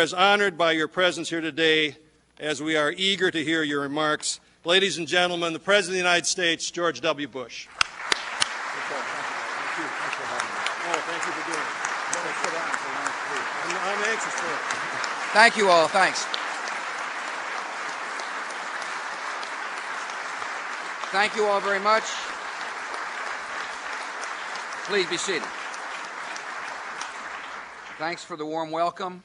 is honored by your presence here today as we are eager to hear your remarks. Ladies and gentlemen, the President of the United States, George W. Bush. Thank you for doing it. I'm anxious for it. Thank you all. Thanks. Thank you all very much. Please be seated. Thanks for the warm welcome.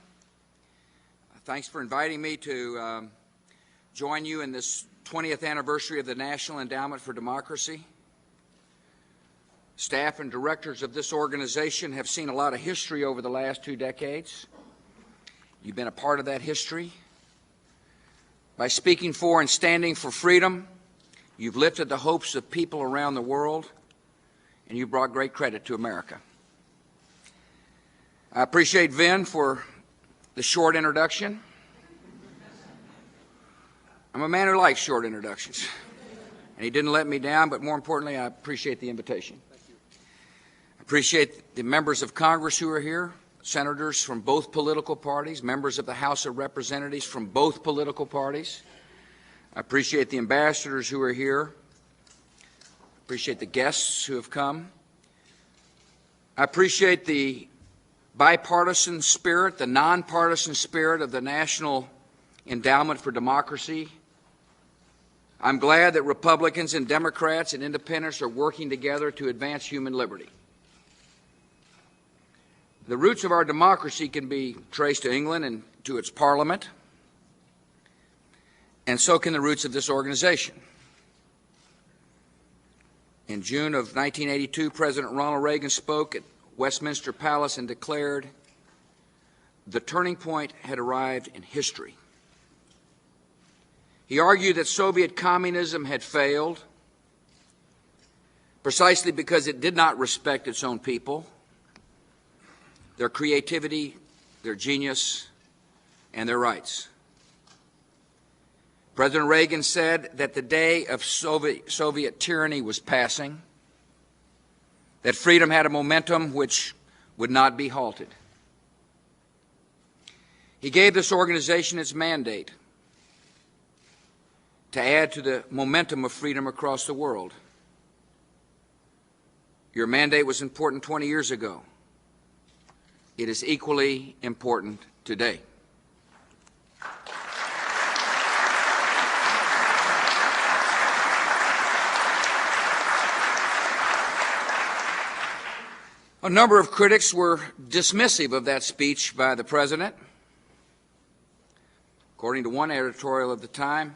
Thanks for inviting me to join you in this 20th anniversary of the National Endowment for Democracy. Staff and directors of this organization have seen a lot of history over the last 2 decades. You've been a part of that history. By speaking for and standing for freedom, you've lifted the hopes of people around the world, and you've brought great credit to America. I appreciate Vin for the short introduction. I'm a man who likes short introductions, and he didn't let me down, but more importantly, I appreciate the invitation. I appreciate the members of Congress who are here, senators from both political parties, members of the House of Representatives from both political parties. I appreciate the ambassadors who are here. I appreciate the guests who have come. I appreciate the bipartisan spirit, the nonpartisan spirit of the National Endowment for Democracy. I'm glad that Republicans and Democrats and Independents are working together to advance human liberty. The roots of our democracy can be traced to England and to its parliament, and so can the roots of this organization. In June of 1982, President Ronald Reagan spoke at Westminster Palace and declared, "The turning point had arrived in history." He argued that Soviet communism had failed precisely because it did not respect its own people, their creativity, their genius, and their rights. President Reagan said that the day of Soviet tyranny was passing, that freedom had a momentum which would not be halted. He gave this organization its mandate to add to the momentum of freedom across the world. Your mandate was important 20 years ago. It is equally important today. A number of critics were dismissive of that speech by the President. According to one editorial of the time,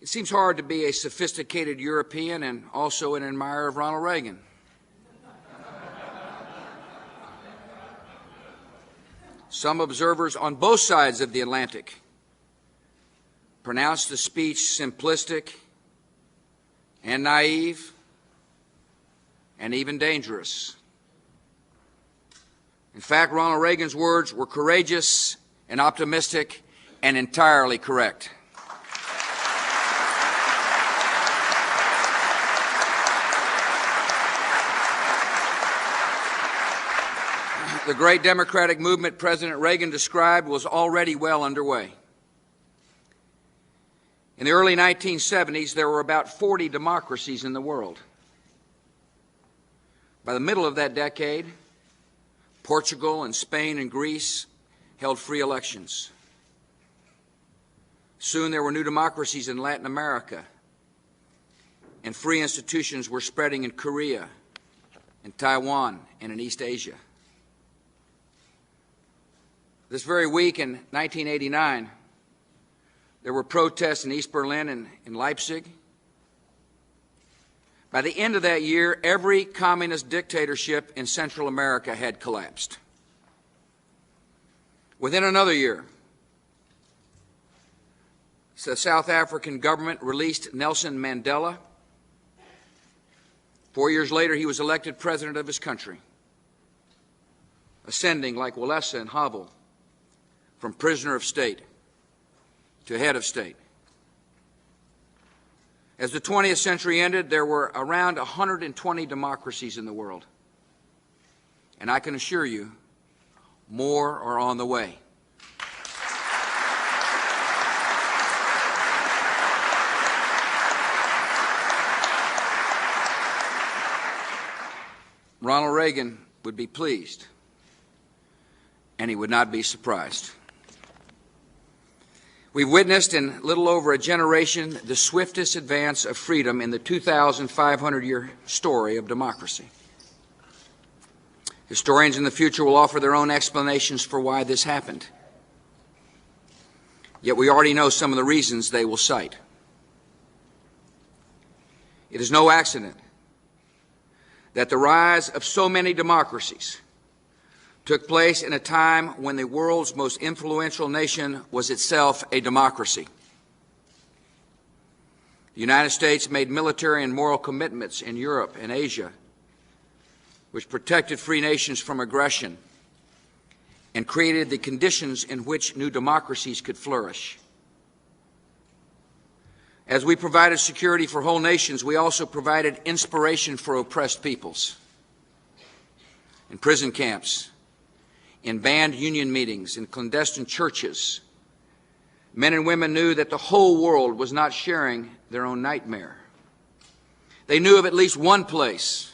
it seems hard to be a sophisticated European and also an admirer of Ronald Reagan. Some observers on both sides of the Atlantic pronounced the speech simplistic and naive and even dangerous. In fact, Ronald Reagan's words were courageous and optimistic and entirely correct. The great democratic movement President Reagan described was already well underway. In the early 1970s, there were about 40 democracies in the world. By the middle of that decade, Portugal and Spain and Greece held free elections. Soon there were new democracies in Latin America, and free institutions were spreading in Korea, in Taiwan, and in East Asia. This very week in 1989, there were protests in East Berlin and in Leipzig. By the end of that year, every communist dictatorship in Central America had collapsed. Within another year, the South African government released Nelson Mandela. 4 years later, he was elected president of his country, ascending like Walesa and Havel from prisoner of state to head of state. As the 20th century ended, there were around 120 democracies in the world. And I can assure you, more are on the way. Ronald Reagan would be pleased, and he would not be surprised. We've witnessed in little over a generation the swiftest advance of freedom in the 2,500-year story of democracy. Historians in the future will offer their own explanations for why this happened. Yet we already know some of the reasons they will cite. It is no accident that the rise of so many democracies took place in a time when the world's most influential nation was itself a democracy. The United States made military and moral commitments in Europe and Asia, which protected free nations from aggression and created the conditions in which new democracies could flourish. As we provided security for whole nations, we also provided inspiration for oppressed peoples. In prison camps, in banned union meetings, in clandestine churches, men and women knew that the whole world was not sharing their own nightmare. They knew of at least one place,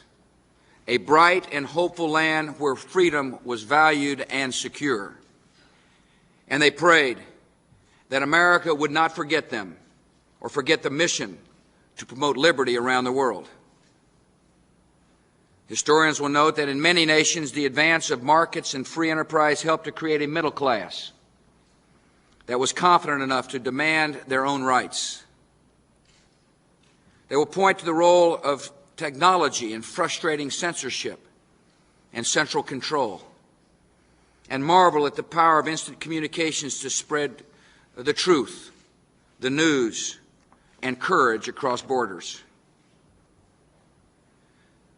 a bright and hopeful land where freedom was valued and secure. And they prayed that America would not forget them or forget the mission to promote liberty around the world. Historians will note that in many nations, the advance of markets and free enterprise helped to create a middle class that was confident enough to demand their own rights. They will point to the role of technology in frustrating censorship and central control, and marvel at the power of instant communications to spread the truth, the news, and courage across borders.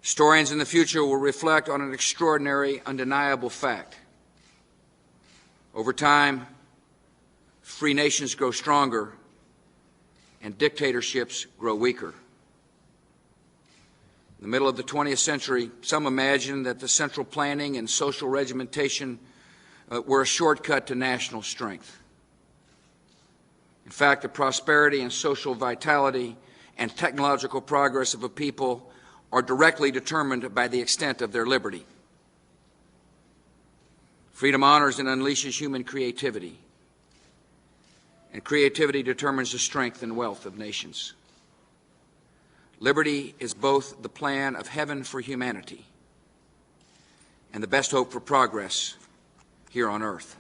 Historians in the future will reflect on an extraordinary, undeniable fact. Over time, free nations grow stronger and dictatorships grow weaker. In the middle of the 20th century, some imagined that the central planning and social regimentation were a shortcut to national strength. In fact, the prosperity and social vitality and technological progress of a people are directly determined by the extent of their liberty. Freedom honors and unleashes human creativity, and creativity determines the strength and wealth of nations. Liberty is both the plan of heaven for humanity and the best hope for progress here on earth.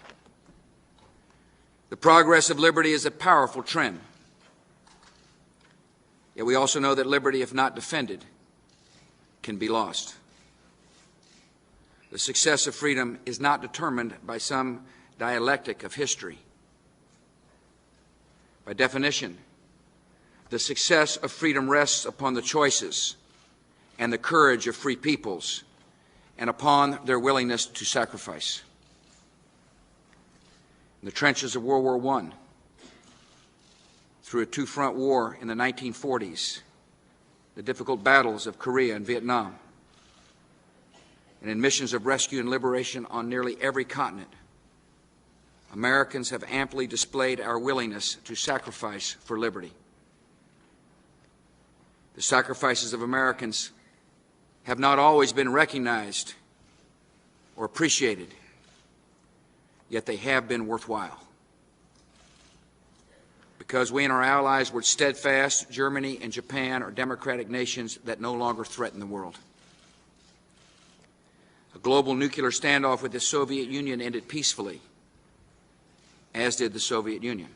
The progress of liberty is a powerful trend. Yet we also know that liberty, if not defended, can be lost. The success of freedom is not determined by some dialectic of history. By definition, the success of freedom rests upon the choices and the courage of free peoples and upon their willingness to sacrifice. In the trenches of World War I, through a two-front war in the 1940s, the difficult battles of Korea and Vietnam, and in missions of rescue and liberation on nearly every continent, Americans have amply displayed our willingness to sacrifice for liberty. The sacrifices of Americans have not always been recognized or appreciated, yet they have been worthwhile. Because we and our allies were steadfast, Germany and Japan are democratic nations that no longer threaten the world. A global nuclear standoff with the Soviet Union ended peacefully, as did the Soviet Union.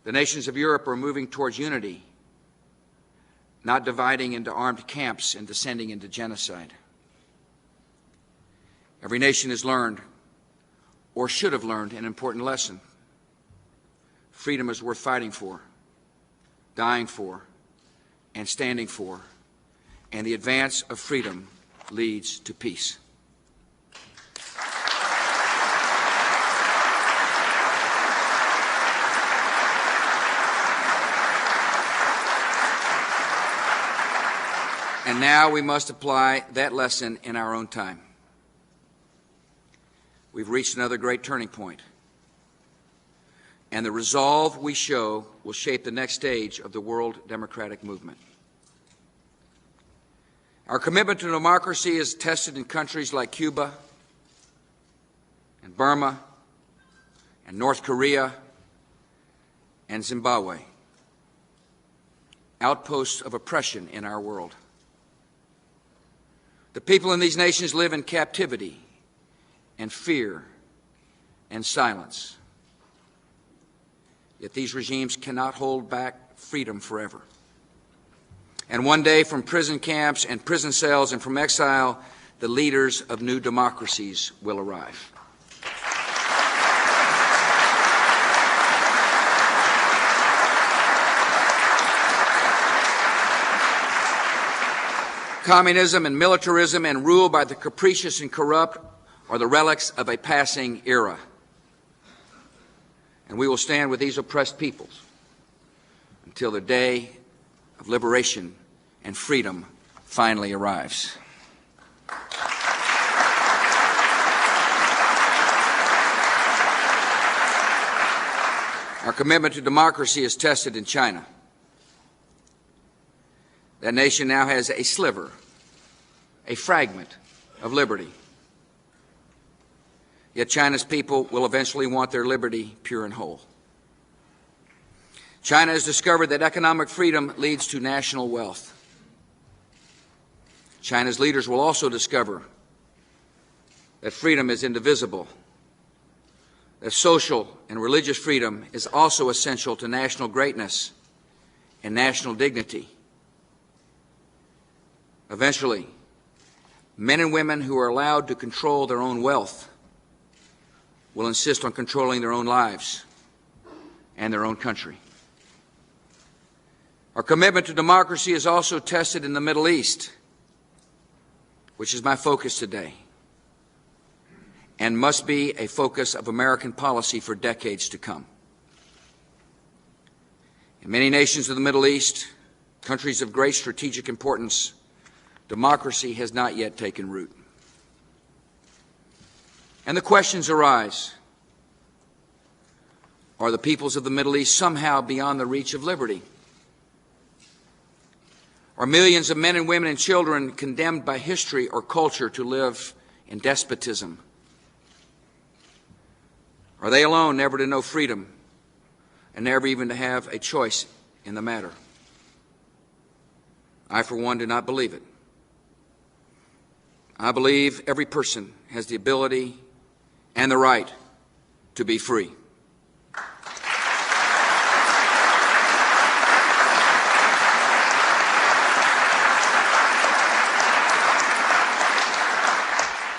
The nations of Europe are moving towards unity, not dividing into armed camps and descending into genocide. Every nation has learned, or should have learned, an important lesson. Freedom is worth fighting for, dying for, and standing for, and the advance of freedom leads to peace. And now we must apply that lesson in our own time. We've reached another great turning point, and the resolve we show will shape the next stage of the world democratic movement. Our commitment to democracy is tested in countries like Cuba and Burma and North Korea and Zimbabwe, outposts of oppression in our world. The people in these nations live in captivity and fear and silence. Yet these regimes cannot hold back freedom forever. And one day, from prison camps and prison cells and from exile, the leaders of new democracies will arrive. Communism and militarism and rule by the capricious and corrupt are the relics of a passing era. And we will stand with these oppressed peoples until the day of liberation and freedom finally arrives. Our commitment to democracy is tested in China. That nation now has a sliver, a fragment of liberty. Yet China's people will eventually want their liberty pure and whole. China has discovered that economic freedom leads to national wealth. China's leaders will also discover that freedom is indivisible, that social and religious freedom is also essential to national greatness and national dignity. Eventually, men and women who are allowed to control their own wealth will insist on controlling their own lives and their own country. Our commitment to democracy is also tested in the Middle East, which is my focus today, and must be a focus of American policy for decades to come. In many nations of the Middle East, countries of great strategic importance, democracy has not yet taken root. And the questions arise: are the peoples of the Middle East somehow beyond the reach of liberty? Are millions of men and women and children condemned by history or culture to live in despotism? Are they alone never to know freedom and never even to have a choice in the matter? I, for one, do not believe it. I believe every person has the ability and the right to be free.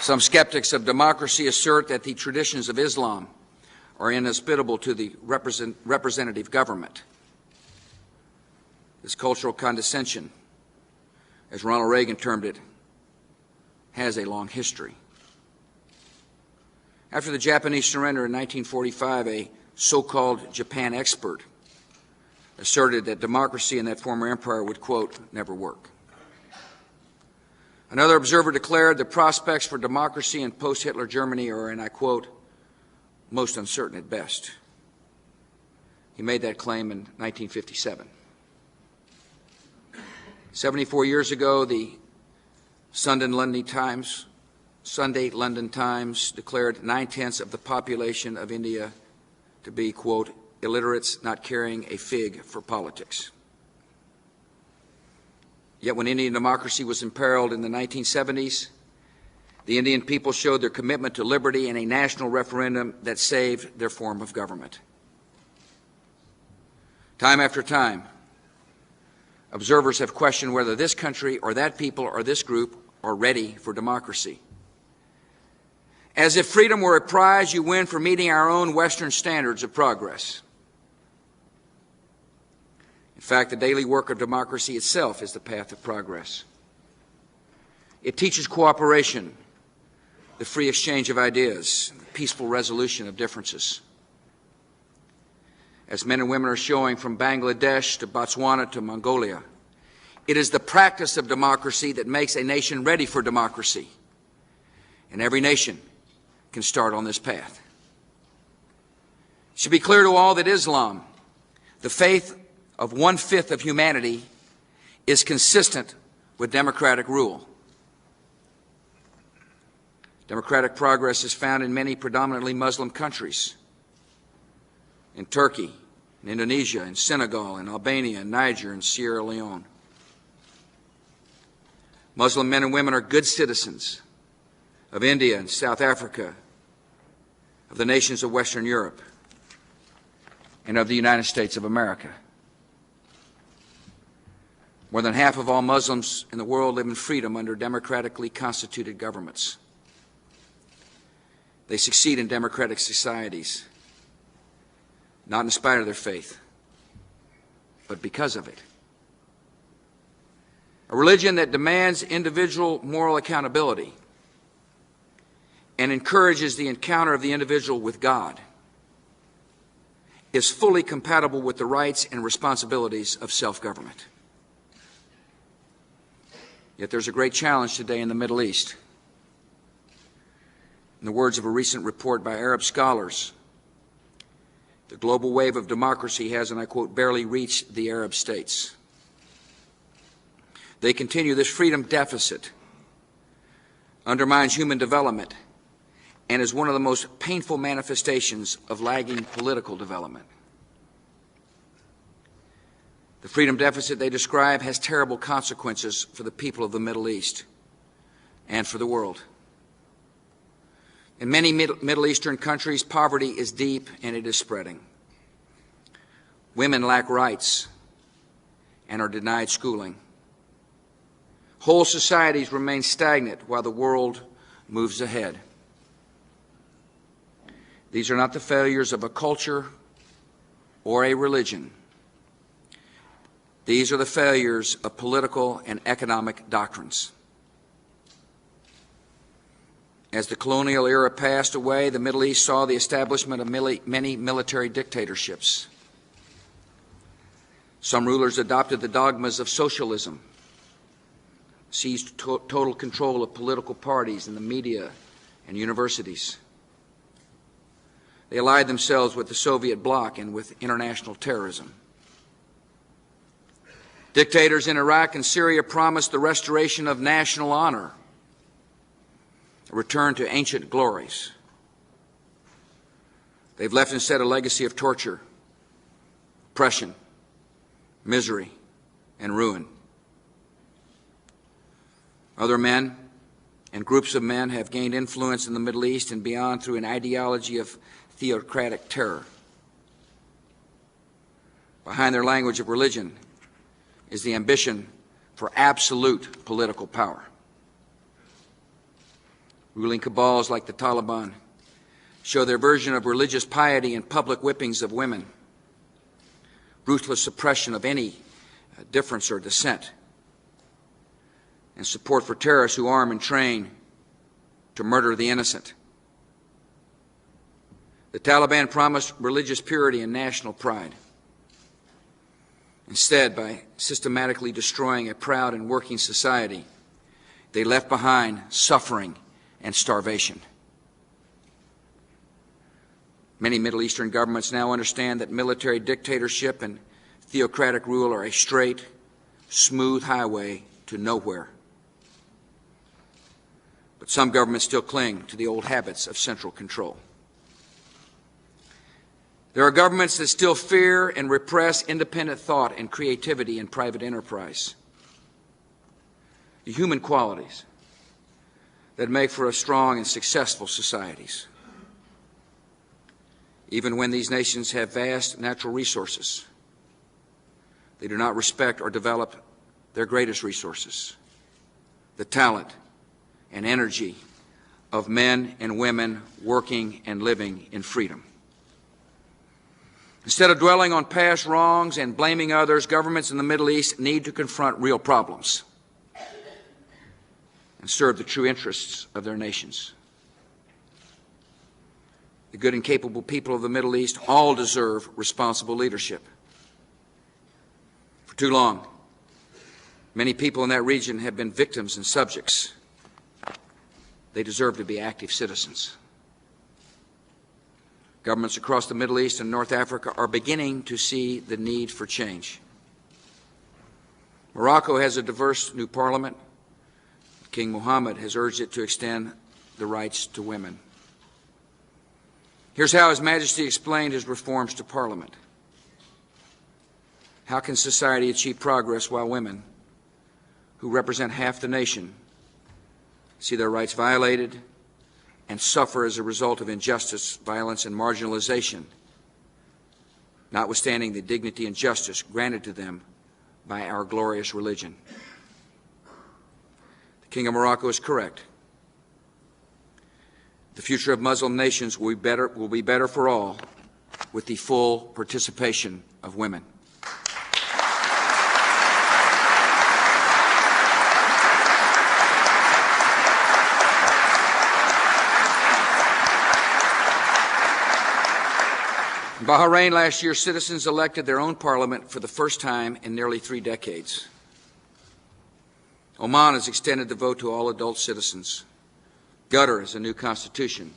Some skeptics of democracy assert that the traditions of Islam are inhospitable to the representative government. This cultural condescension, as Ronald Reagan termed it, has a long history. After the Japanese surrender in 1945, a so-called Japan expert asserted that democracy in that former empire would, quote, never work. Another observer declared the prospects for democracy in post-Hitler Germany are, and I quote, most uncertain at best. He made that claim in 1957. 74 years ago, the Sunday London Times declared 9/10 of the population of India to be, quote, illiterates not caring a fig for politics. Yet when Indian democracy was imperiled in the 1970s, the Indian people showed their commitment to liberty in a national referendum that saved their form of government. Time after time, observers have questioned whether this country or that people or this group are ready for democracy. As if freedom were a prize you win for meeting our own Western standards of progress. In fact, the daily work of democracy itself is the path of progress. It teaches cooperation, the free exchange of ideas, the peaceful resolution of differences. As men and women are showing from Bangladesh to Botswana to Mongolia, it is the practice of democracy that makes a nation ready for democracy. And every nation can start on this path. It should be clear to all that Islam, the faith of 1/5 of humanity, is consistent with democratic rule. Democratic progress is found in many predominantly Muslim countries, in Turkey, in Indonesia, in Senegal, in Albania, in Niger, and Sierra Leone. Muslim men and women are good citizens of India and South Africa, of the nations of Western Europe, and of the United States of America. More than half of all Muslims in the world live in freedom under democratically constituted governments. They succeed in democratic societies, not in spite of their faith, but because of it. A religion that demands individual moral accountability and encourages the encounter of the individual with God is fully compatible with the rights and responsibilities of self-government. Yet there's a great challenge today in the Middle East. In the words of a recent report by Arab scholars, the global wave of democracy has, and I quote, barely reached the Arab states. They continue, this freedom deficit undermines human development and is one of the most painful manifestations of lagging political development. The freedom deficit they describe has terrible consequences for the people of the Middle East and for the world. In many Middle Eastern countries, poverty is deep and it is spreading. Women lack rights and are denied schooling. Whole societies remain stagnant while the world moves ahead. These are not the failures of a culture or a religion. These are the failures of political and economic doctrines. As the colonial era passed away, the Middle East saw the establishment of many military dictatorships. Some rulers adopted the dogmas of socialism, seized total control of political parties and the media and universities. They allied themselves with the Soviet bloc and with international terrorism. Dictators in Iraq and Syria promised the restoration of national honor, a return to ancient glories. They've left instead a legacy of torture, oppression, misery, and ruin. Other men and groups of men have gained influence in the Middle East and beyond through an ideology of theocratic terror. Behind their language of religion is the ambition for absolute political power. Ruling cabals like the Taliban show their version of religious piety in public whippings of women, ruthless suppression of any difference or dissent, and support for terrorists who arm and train to murder the innocent. The Taliban promised religious purity and national pride. Instead, by systematically destroying a proud and working society, they left behind suffering and starvation. Many Middle Eastern governments now understand that military dictatorship and theocratic rule are a straight, smooth highway to nowhere. But some governments still cling to the old habits of central control. There are governments that still fear and repress independent thought and creativity in private enterprise. The human qualities that make for a strong and successful societies. Even when these nations have vast natural resources, they do not respect or develop their greatest resources, the talent and energy of men and women working and living in freedom. Instead of dwelling on past wrongs and blaming others, governments in the Middle East need to confront real problems and serve the true interests of their nations. The good and capable people of the Middle East all deserve responsible leadership. For too long, many people in that region have been victims and subjects. They deserve to be active citizens. Governments across the Middle East and North Africa are beginning to see the need for change. Morocco has a diverse new parliament. King Mohammed has urged it to extend the rights to women. Here's how His Majesty explained his reforms to Parliament. How can society achieve progress while women, who represent half the nation, see their rights violated and suffer as a result of injustice, violence, and marginalization, notwithstanding the dignity and justice granted to them by our glorious religion? The King of Morocco is correct. The future of Muslim nations will be better for all with the full participation of women. In Bahrain last year, citizens elected their own parliament for the first time in nearly 3 decades. Oman has extended the vote to all adult citizens. Qatar has a new constitution.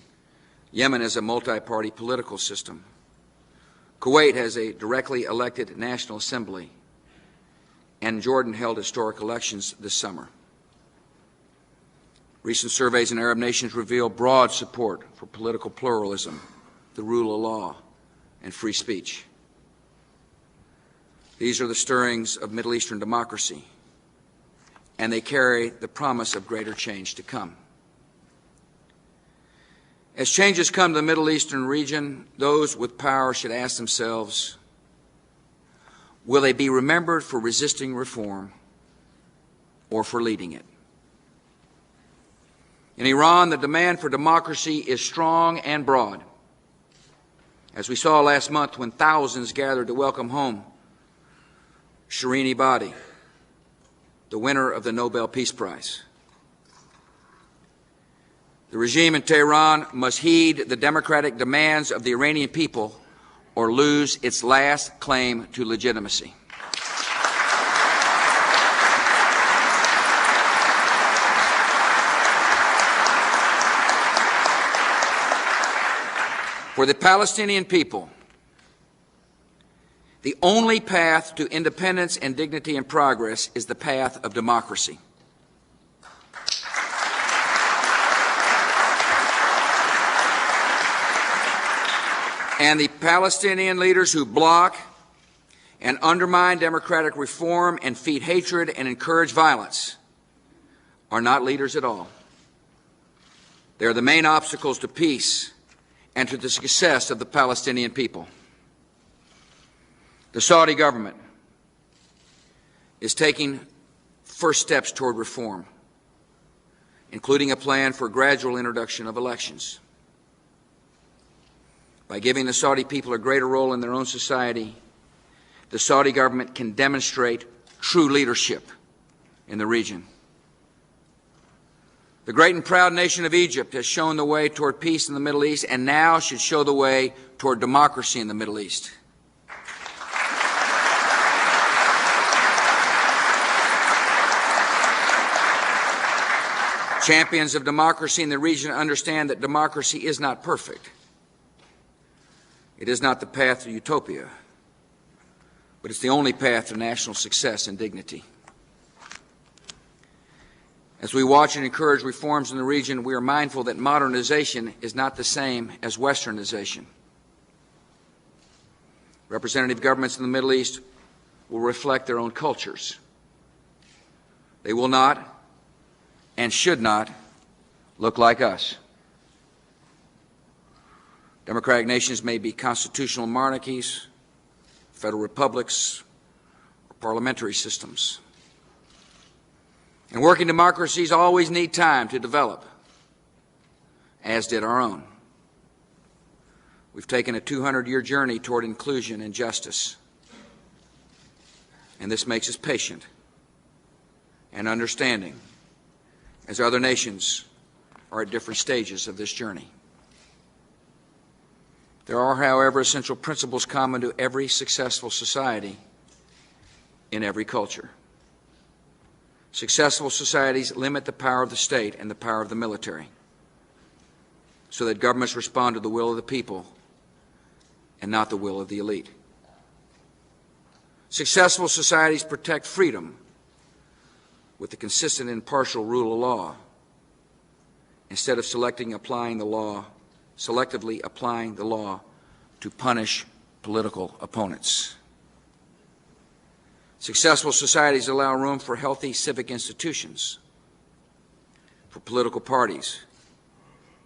Yemen has a multi-party political system. Kuwait has a directly elected National Assembly. And Jordan held historic elections this summer. Recent surveys in Arab nations reveal broad support for political pluralism, the rule of law, and free speech. These are the stirrings of Middle Eastern democracy, and they carry the promise of greater change to come. As changes come to the Middle Eastern region, those with power should ask themselves, will they be remembered for resisting reform or for leading it? In Iran, the demand for democracy is strong and broad, as we saw last month when thousands gathered to welcome home Shireen Ebadi, the winner of the Nobel Peace Prize. The regime in Tehran must heed the democratic demands of the Iranian people or lose its last claim to legitimacy. For the Palestinian people, the only path to independence and dignity and progress is the path of democracy. And the Palestinian leaders who block and undermine democratic reform and feed hatred and encourage violence are not leaders at all. They are the main obstacles to peace and to the success of the Palestinian people. The Saudi government is taking first steps toward reform, including a plan for gradual introduction of elections. By giving the Saudi people a greater role in their own society, the Saudi government can demonstrate true leadership in the region. The great and proud nation of Egypt has shown the way toward peace in the Middle East and now should show the way toward democracy in the Middle East. Champions of democracy in the region understand that democracy is not perfect. It is not the path to utopia, but it's the only path to national success and dignity. As we watch and encourage reforms in the region, we are mindful that modernization is not the same as westernization. Representative governments in the Middle East will reflect their own cultures. They will not and should not look like us. Democratic nations may be constitutional monarchies, federal republics, or parliamentary systems. And working democracies always need time to develop, as did our own. We've taken a 200-year journey toward inclusion and justice, and this makes us patient and understanding as other nations are at different stages of this journey. There are, however, essential principles common to every successful society in every culture. Successful societies limit the power of the state and the power of the military so that governments respond to the will of the people and not the will of the elite. Successful societies protect freedom with the consistent and impartial rule of law, instead of selectively applying the law to punish political opponents. Successful societies allow room for healthy civic institutions, for political parties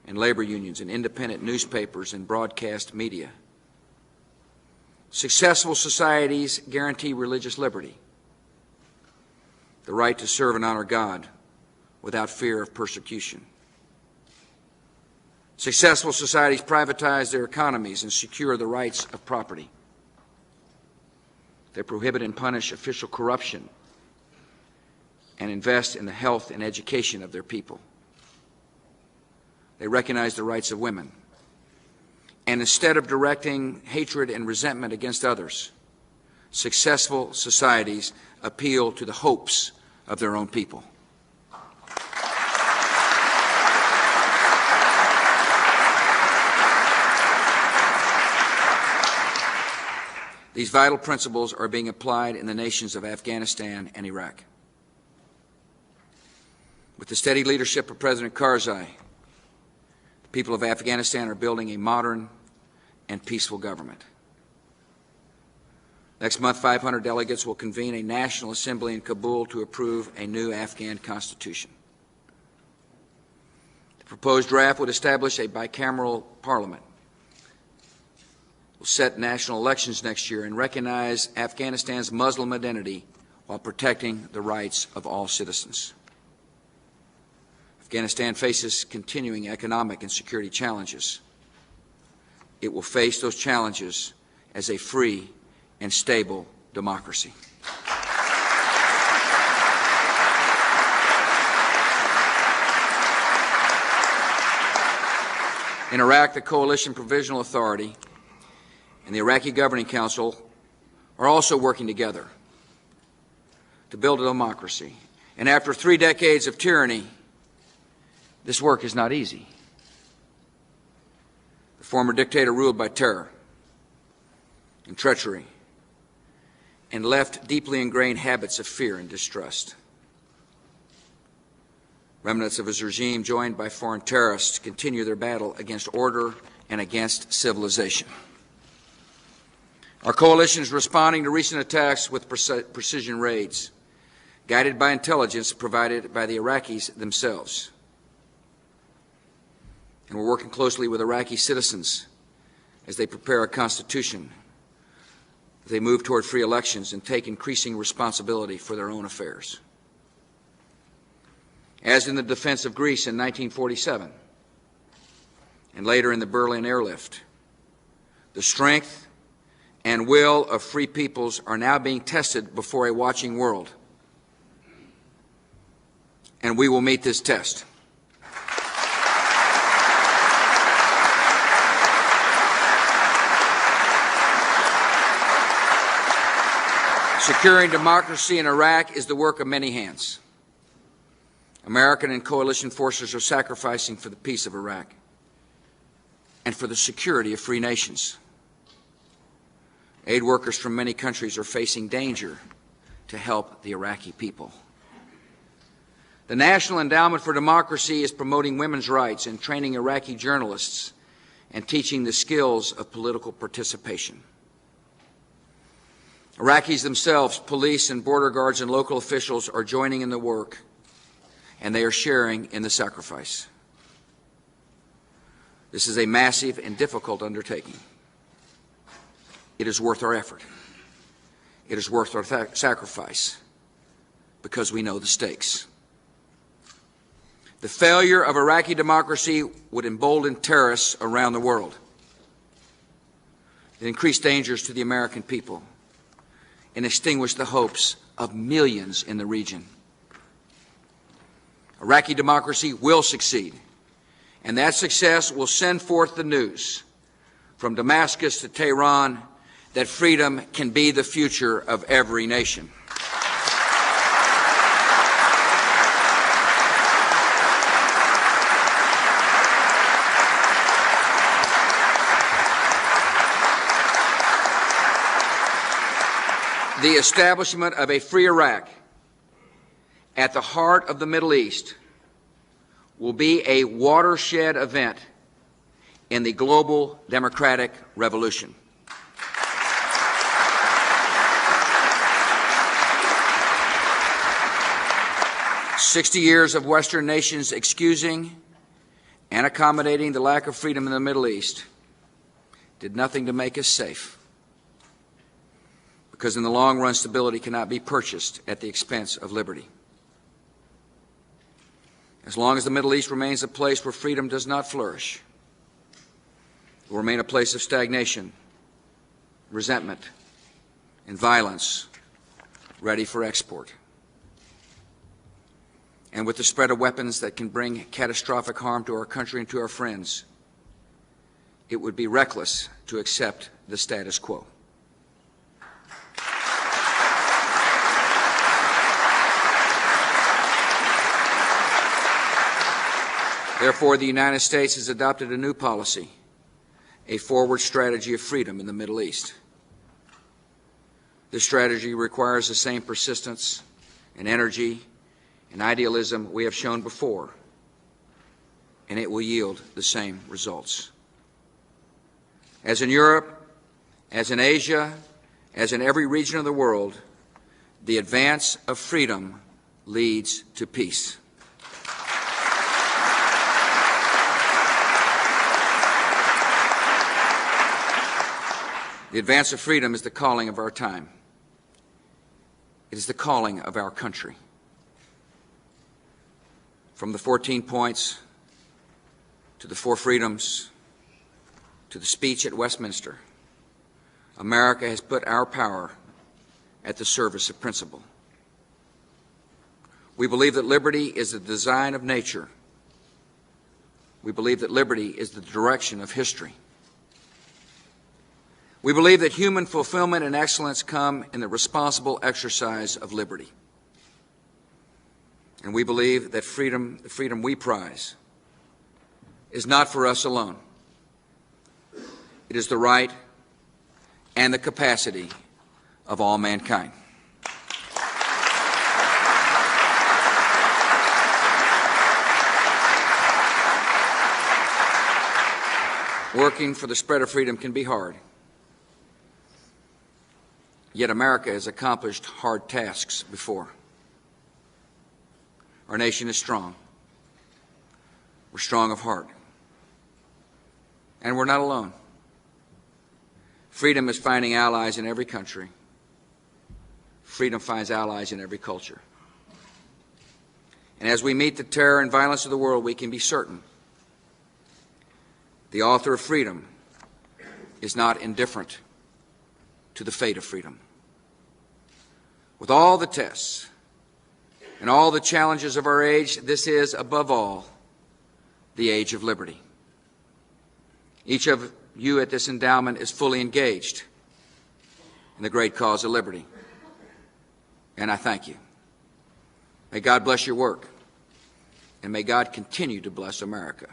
and labor unions and independent newspapers and broadcast media. Successful societies guarantee religious liberty, the right to serve and honor God without fear of persecution. Successful societies privatize their economies and secure the rights of property. They prohibit and punish official corruption and invest in the health and education of their people. They recognize the rights of women. And instead of directing hatred and resentment against others, successful societies appeal to the hopes of their own people. These vital principles are being applied in the nations of Afghanistan and Iraq. With the steady leadership of President Karzai, the people of Afghanistan are building a modern and peaceful government. Next month, 500 delegates will convene a National Assembly in Kabul to approve a new Afghan constitution. The proposed draft would establish a bicameral parliament, will set national elections next year, and recognize Afghanistan's Muslim identity while protecting the rights of all citizens. Afghanistan faces continuing economic and security challenges. It will face those challenges as a free and stable democracy. In Iraq, the Coalition Provisional Authority and the Iraqi Governing Council are also working together to build a democracy. And after 3 decades of tyranny, this work is not easy. The former dictator ruled by terror and treachery and left deeply ingrained habits of fear and distrust. Remnants of his regime, joined by foreign terrorists, continue their battle against order and against civilization. Our coalition is responding to recent attacks with precision raids, guided by intelligence provided by the Iraqis themselves. And we're working closely with Iraqi citizens as they prepare a constitution, as they move toward free elections and take increasing responsibility for their own affairs. As in the defense of Greece in 1947, and later in the Berlin airlift, the strength and will of free peoples are now being tested before a watching world. And we will meet this test. Securing democracy in Iraq is the work of many hands. American and coalition forces are sacrificing for the peace of Iraq and for the security of free nations. Aid workers from many countries are facing danger to help the Iraqi people. The National Endowment for Democracy is promoting women's rights and training Iraqi journalists and teaching the skills of political participation. Iraqis themselves, police and border guards and local officials are joining in the work, and they are sharing in the sacrifice. This is a massive and difficult undertaking. It is worth our effort. It is worth our sacrifice because we know the stakes. The failure of Iraqi democracy would embolden terrorists around the world. It increased dangers to the American people and extinguish the hopes of millions in the region. Iraqi democracy will succeed, and that success will send forth the news from Damascus to Tehran that freedom can be the future of every nation. The establishment of a free Iraq at the heart of the Middle East will be a watershed event in the global democratic revolution. "60 years of Western nations excusing and accommodating the lack of freedom in the Middle East did nothing to make us safe, because in the long run, stability cannot be purchased at the expense of liberty. As long as the Middle East remains a place where freedom does not flourish, it will remain a place of stagnation, resentment, and violence, ready for export. And with the spread of weapons that can bring catastrophic harm to our country and to our friends, it would be reckless to accept the status quo. Therefore, the United States has adopted a new policy, a forward strategy of freedom in the Middle East. This strategy requires the same persistence and energy and idealism we have shown before, and it will yield the same results. As in Europe, as in Asia, as in every region of the world, the advance of freedom leads to peace. The advance of freedom is the calling of our time. It is the calling of our country. From the 14 points to the 4 freedoms to the speech at Westminster, America has put our power at the service of principle. We believe that liberty is the design of nature. We believe that liberty is the direction of history. We believe that human fulfillment and excellence come in the responsible exercise of liberty. And we believe that the freedom we prize, is not for us alone. It is the right and the capacity of all mankind. Working for the spread of freedom can be hard. Yet America has accomplished hard tasks before. Our nation is strong. We're strong of heart. And we're not alone. Freedom is finding allies in every country. Freedom finds allies in every culture. And as we meet the terror and violence of the world, we can be certain the author of freedom is not indifferent to the fate of freedom. With all the tests and all the challenges of our age, this is, above all, the age of liberty. Each of you at this endowment is fully engaged in the great cause of liberty, and I thank you. May God bless your work, and may God continue to bless America.